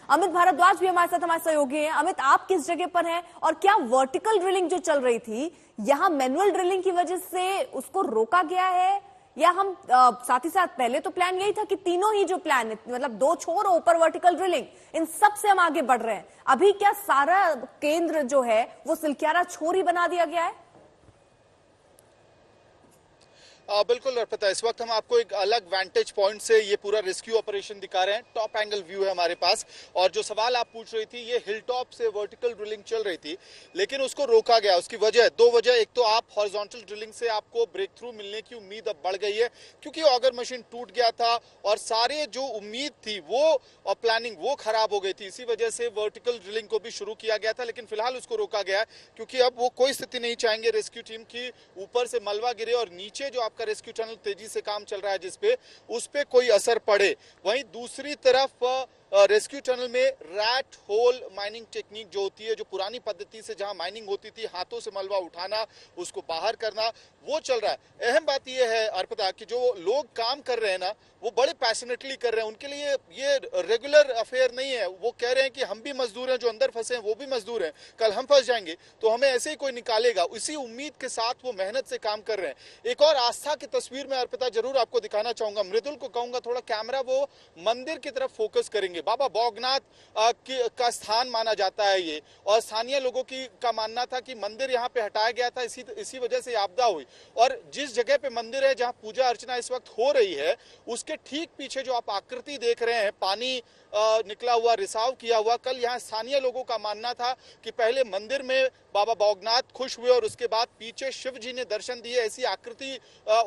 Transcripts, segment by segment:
अमित भारद्वाज भी हमारे साथ हमारे सहयोगी हैं। अमित, आप किस जगह पर हैं और क्या वर्टिकल ड्रिलिंग जो चल रही थी यहाँ मैनुअल ड्रिलिंग की वजह से उसको रोका गया है, या हम साथ ही साथ पहले तो प्लान यही था कि तीनों ही जो प्लान है, मतलब 2 छोर ऊपर वर्टिकल ड्रिलिंग, इन सब से हम आगे बढ़ रहे हैं। अभी क्या सारा केंद्र जो है वो सिलक्यारा छोर ही बना दिया गया है? बिल्कुल अर्पिता, इस वक्त हम आपको एक अलग वैंटेज पॉइंट से ये पूरा रेस्क्यू ऑपरेशन दिखा रहे हैं। टॉप एंगल व्यू है हमारे पास, और जो सवाल आप पूछ रही थी, ये हिल टॉप से वर्टिकल ड्रिलिंग चल रही थी लेकिन उसको रोका गया। उसकी वजह 2 वजह, एक तो आप हॉरिजॉन्टल ड्रिलिंग से आपको ब्रेक थ्रू मिलने की उम्मीद अब बढ़ गई है क्योंकि ऑगर मशीन टूट गया था और सारे जो उम्मीद थी वो और प्लानिंग वो खराब हो गई थी। इसी वजह से वर्टिकल ड्रिलिंग को भी शुरू किया गया था, लेकिन फिलहाल उसको रोका गया है क्योंकि अब वो कोई स्थिति नहीं चाहेंगे रेस्क्यू टीम की ऊपर से मलबा गिरे और नीचे जो आपका रेस्क्यू टनल तेजी से काम चल रहा है जिसपे उस पे कोई असर पड़े। वहीं दूसरी तरफ रेस्क्यू टनल में रैट होल माइनिंग टेक्निक जो होती है, जो पुरानी पद्धति से जहां माइनिंग होती थी, हाथों से मलबा उठाना, उसको बाहर करना, वो चल रहा है। अहम बात यह है अर्पिता कि जो लोग काम कर रहे हैं ना, वो बड़े पैशनेटली कर रहे हैं। उनके लिए ये रेगुलर अफेयर नहीं है। वो कह रहे हैं कि हम भी मजदूर हैं, जो अंदर फंसे हैं वो भी मजदूर हैं, कल हम फंस जाएंगे तो हमें ऐसे ही कोई निकालेगा। इसी उम्मीद के साथ वो मेहनत से काम कर रहे हैं। एक और आस्था की तस्वीर में अर्पिता जरूर आपको दिखाना चाहूंगा। मृदुल को कहूंगा थोड़ा कैमरा वो मंदिर की तरफ फोकस करेंगे। बाबा बौगनाथ का स्थान माना जाता है ये, और स्थानीय लोगों का मानना था कि मंदिर यहाँ पे हटाया गया था, इसी वजह से आपदा हुई। और जिस जगह पे मंदिर है, जहाँ पूजा अर्चना इस वक्त हो रही है, उसके ठीक पीछे जो आप आकृति देख रहे हैं, पानी निकला हुआ, रिसाव किया हुआ, कल यहाँ स्थानीय लोगों का मानना था कि पहले मंदिर में बाबा बौगनाथ खुश हुए और उसके बाद पीछे शिव जी ने दर्शन दिए, ऐसी आकृति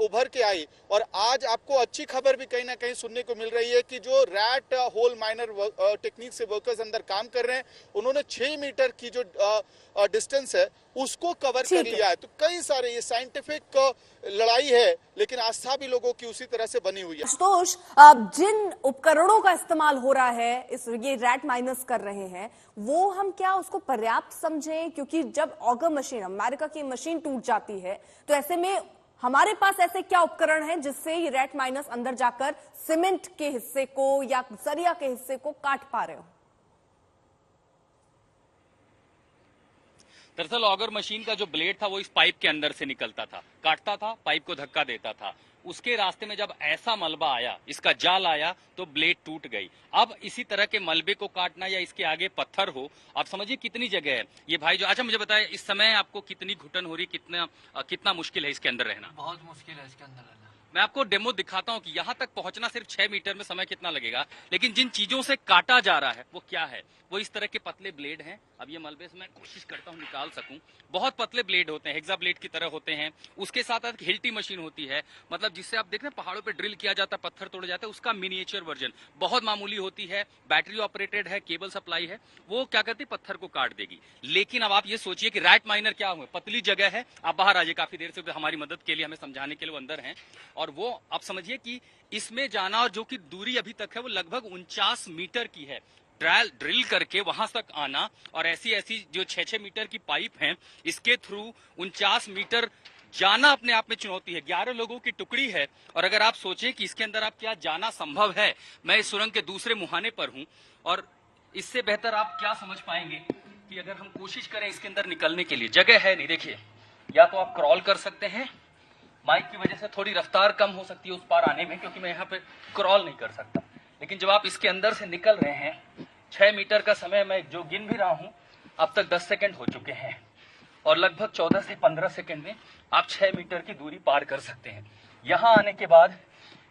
उभर के आई। और आज आपको अच्छी खबर भी कहीं ना कहीं सुनने को मिल रही है कि जो रैट होल माइनर टेक्निक से वर्कर्स अंदर काम कर रहे हैं, उन्होंने 6 मीटर की जो डिस्टेंस है उसको कवर कर लिया है। तो कई सारे, ये साइंटिफिक लड़ाई है लेकिन आस्था भी लोगों की उसी तरह से बनी हुई है। आशुतोष, जिन उपकरणों का इस्तेमाल हो रहा है ये रैट माइनर्स कर रहे हैं, वो हम क्या उसको पर्याप्त समझें? क्योंकि जब ऑगर मशीन, अमेरिका की मशीन टूट जाती है तो ऐसे में हमारे पास ऐसे क्या उपकरण हैं जिससे ये रैट माइनर्स अंदर जाकर सीमेंट के हिस्से को या सरिया के हिस्से को काट पा रहे हो? दरअसल ऑगर मशीन का जो ब्लेड था वो इस पाइप के अंदर से निकलता था, काटता था, पाइप को धक्का देता था। उसके रास्ते में जब ऐसा मलबा आया, इसका जाल आया, तो ब्लेड टूट गई। अब इसी तरह के मलबे को काटना या इसके आगे पत्थर हो, आप समझिए कितनी जगह है ये भाई। जो अच्छा मुझे बताए, इस समय आपको कितनी घुटन हो रही, कितना मुश्किल है इसके अंदर रहना? बहुत मुश्किल है इसके अंदर रहना। मैं आपको डेमो दिखाता हूं कि यहां तक पहुंचना सिर्फ 6 मीटर में समय कितना लगेगा, लेकिन जिन चीजों से काटा जा रहा है वो क्या है? वो इस तरह के पतले ब्लेड हैं। अब ये मलबे से मैं कोशिश करता हूं निकाल सकूं। बहुत पतले ब्लेड होते हैं, हेक्सा ब्लेड की तरह होते हैं। उसके साथ एक हिल्टी मशीन होती है, मतलब जिससे आप देख रहे हैं पहाड़ों पे ड्रिल किया जाता है, पत्थर तोड़े जाते हैं, उसका मिनिएचर वर्जन बहुत मामूली होती है, बैटरी ऑपरेटेड है, केबल सप्लाई है। वो क्या करती है, पत्थर को काट देगी। लेकिन अब आप ये सोचिए कि रैट माइनर क्या हुए, पतली जगह है। आप बाहर आ जाइए, काफी देर से हमारी मदद के लिए, हमें समझाने के लिए वो अंदर हैं। और वो आप समझिए कि इसमें जाना, और जो कि दूरी अभी तक है वो लगभग 49 मीटर की है। ड्रिल करके वहां तक आना, और ऐसी जो 6-6 मीटर की पाइप हैं, इसके थ्रू 49 मीटर जाना अपने आप में चुनौती है। 11 लोगों की टुकड़ी है, और अगर आप सोचें कि इसके अंदर आप क्या जाना संभव है। मैं इस सुरंग के दूसरे मुहाने पर हूं, और इससे बेहतर आप क्या समझ पाएंगे कि अगर हम कोशिश करें इसके अंदर निकलने के लिए, जगह है नहीं। देखिए, या तो आप क्रॉल कर सकते हैं, माइक की वजह से थोड़ी रफ्तार कम हो सकती है उस पार आने में, क्योंकि मैं यहाँ पे क्रॉल नहीं कर सकता। लेकिन जब आप इसके अंदर से निकल रहे हैं, 6 मीटर का समय मैं जो गिन भी रहा हूं, अब तक 10 सेकंड हो चुके हैं, और लगभग 14 से 15 सेकंड में आप 6 मीटर की दूरी पार कर सकते हैं। यहाँ आने के बाद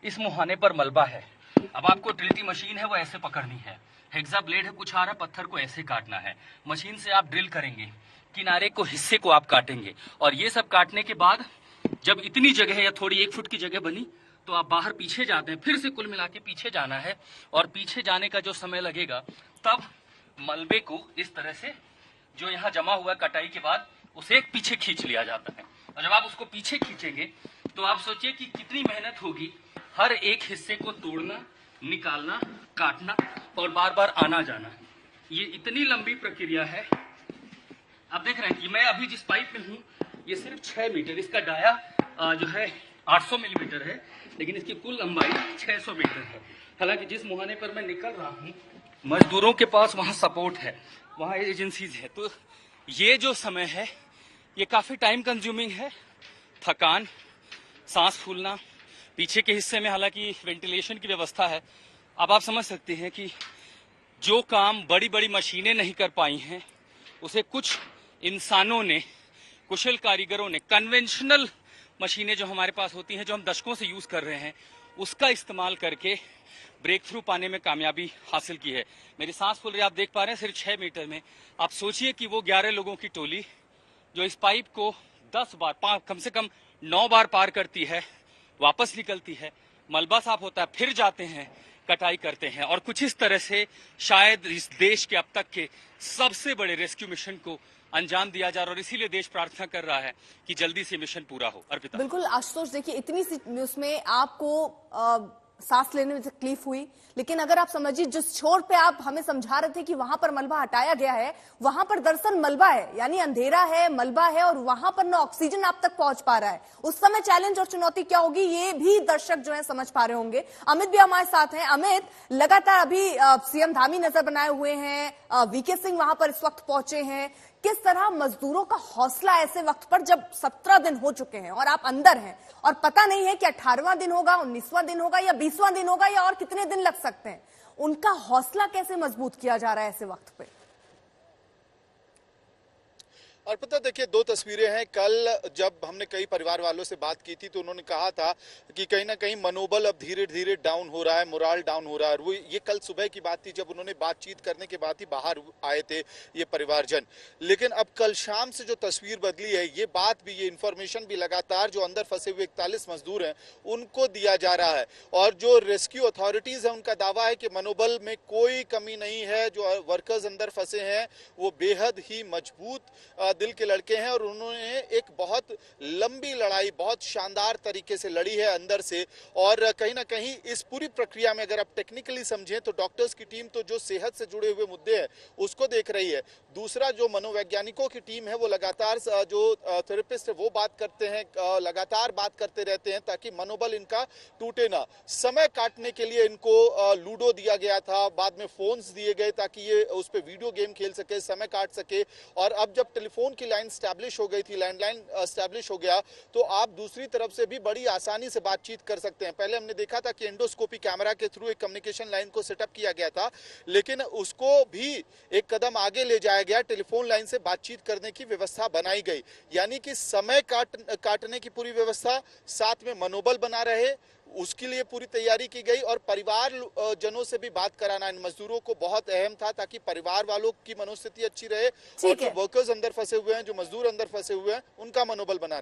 इस मुहाने पर मलबा है। अब आपको ड्रिल की मशीन है वो ऐसे पकड़नी है, हेक्सा ब्लेड है, कुछ आ रहा, पत्थर को ऐसे काटना है। मशीन से आप ड्रिल करेंगे, किनारे को, हिस्से को आप काटेंगे, और ये सब काटने के बाद जब इतनी जगह या थोड़ी 1 फुट की जगह बनी, तो आप बाहर पीछे जाते हैं, फिर से कुल मिला के पीछे जाना है। और पीछे जाने का जो समय लगेगा, तब मलबे को इस तरह से जो यहाँ जमा हुआ कटाई के बाद, उसे एक पीछे खींच लिया जाता है। और जब आप उसको पीछे खींचेंगे तो आप सोचिए कि कितनी मेहनत होगी, हर एक हिस्से को तोड़ना, निकालना, काटना और बार बार आना जाना। ये इतनी लंबी प्रक्रिया है। आप देख रहे हैं कि मैं अभी जिस पाइप में हूँ, ये सिर्फ 6 मीटर, इसका डाया जो है 800 मिलीमीटर है, लेकिन इसकी कुल लंबाई 600 मीटर है। हालांकि जिस मुहाने पर मैं निकल रहा हूँ, मजदूरों के पास वहाँ सपोर्ट है, वहाँ एजेंसीज है, तो ये जो समय है ये काफी टाइम कंज्यूमिंग है। थकान, सांस फूलना, पीछे के हिस्से में हालांकि वेंटिलेशन की व्यवस्था है। अब आप समझ सकते हैं कि जो काम बड़ी बड़ी मशीनें नहीं कर पाई हैं उसे कुछ इंसानों ने, कुशल कारीगरों ने, कन्वेंशनल मशीनें जो हमारे पास होती हैं, जो हम दशकों से यूज कर रहे हैं, उसका इस्तेमाल करके ब्रेक थ्रू पाने में कामयाबी हासिल की है। मेरी सांस फूल रही, आप देख पा रहे हैं, सिर्फ 6 मीटर में। आप सोचिए कि वो 11 लोगों की टोली जो इस पाइप को 10 बार, कम से कम 9 बार पार करती है, वापस निकलती है, मलबा साफ होता है, फिर जाते हैं, कटाई करते हैं, और कुछ इस तरह से शायद इस देश के अब तक के सबसे बड़े रेस्क्यू मिशन को अंजाम दिया जा रहा है। और इसीलिए देश प्रार्थना कर रहा है कि जल्दी से मिशन पूरा हो। अर्पिता। बिल्कुल आशुतोष, देखिए इतनी सी उसमें आपको सांस लेने में तकलीफ हुई, लेकिन अगर आप समझिए जिस छोर पे आप हमें समझा रहे थे कि वहां पर मलबा हटाया गया है, वहां पर दरअसल मलबा है, यानी अंधेरा है, मलबा है, और वहां पर ना ऑक्सीजन आप तक पहुंच पा रहा है। उस समय चैलेंज और चुनौती क्या होगी ये भी दर्शक जो है समझ पा रहे होंगे। अमित भी हमारे साथ हैं। अमित, लगातार अभी सीएम धामी नजर बनाए हुए हैं, वीके सिंह वहां पर इस वक्त पहुंचे हैं। किस तरह मजदूरों का हौसला ऐसे वक्त पर, जब 17 दिन हो चुके हैं और आप अंदर हैं और पता नहीं है कि 18वां दिन होगा, 19वां दिन होगा या 20वां दिन होगा या और कितने दिन लग सकते हैं, उनका हौसला कैसे मजबूत किया जा रहा है ऐसे वक्त पे? और पता, देखिए 2 तस्वीरें हैं। कल जब हमने कई परिवार वालों से बात की थी तो उन्होंने कहा था कि कहीं ना कहीं मनोबल अब धीरे धीरे डाउन हो रहा है, मोराल डाउन हो रहा है। और वो ये कल सुबह की बात थी जब उन्होंने बातचीत करने के बाद ही बाहर आए थे ये परिवारजन। लेकिन अब कल शाम से जो तस्वीर बदली है, ये बात भी, ये इंफॉर्मेशन भी लगातार जो अंदर फंसे हुए 41 मजदूर हैं उनको दिया जा रहा है। और जो रेस्क्यू अथॉरिटीज है उनका दावा है कि मनोबल में कोई कमी नहीं है। जो वर्कर्स अंदर फंसे हैं वो बेहद ही मजबूत दिल के लड़के हैं और उन्होंने एक बहुत लंबी लड़ाई बहुत शानदार तरीके से लड़ी है अंदर से। और कहीं ना कहीं इस पूरी प्रक्रिया में अगर आप टेक्निकली समझें तो डॉक्टर्स की टीम तो जो सेहत से जुड़े हुए मुद्दे हैं उसको देख रही है। दूसरा, जो मनोवैज्ञानिकों की टीम है वो लगातार, जो थेरेपिस्ट है वो बात करते हैं, लगातार बात करते रहते हैं ताकि मनोबल इनका टूटे ना। समय काटने के लिए इनको लूडो दिया गया था, बाद में फोन्स दिए गए ताकि ये उस पर वीडियो गेम खेल सके, समय काट सके। और अब जब टेलीफोन की लाइन स्टैब्लिश हो गई थी, लैंडलाइन स्टैब्लिश हो गया, तो आप दूसरी तरफ से भी बड़ी आसानी से बातचीत कर सकते हैं। पहले हमने देखा था कि एंडोस्कोपी कैमरा के थ्रू एक कम्युनिकेशन लाइन को सेटअप किया गया था, लेकिन उसको भी एक कदम आगे ले जाया गया, टेलीफोन लाइन से बातचीत करने की व्यवस्था बनाई गई। यानी कि समय काटने की पूरी व्यवस्था, साथ में मनोबल बना रहे उसके लिए पूरी तैयारी की गई। और परिवार जनों से भी बात कराना इन मजदूरों को बहुत अहम था ताकि परिवार वालों की मनोस्थिति अच्छी रहे और जो वर्कर्स अंदर फंसे हुए हैं, जो मजदूर अंदर फंसे हुए हैं, उनका मनोबल बना रहे।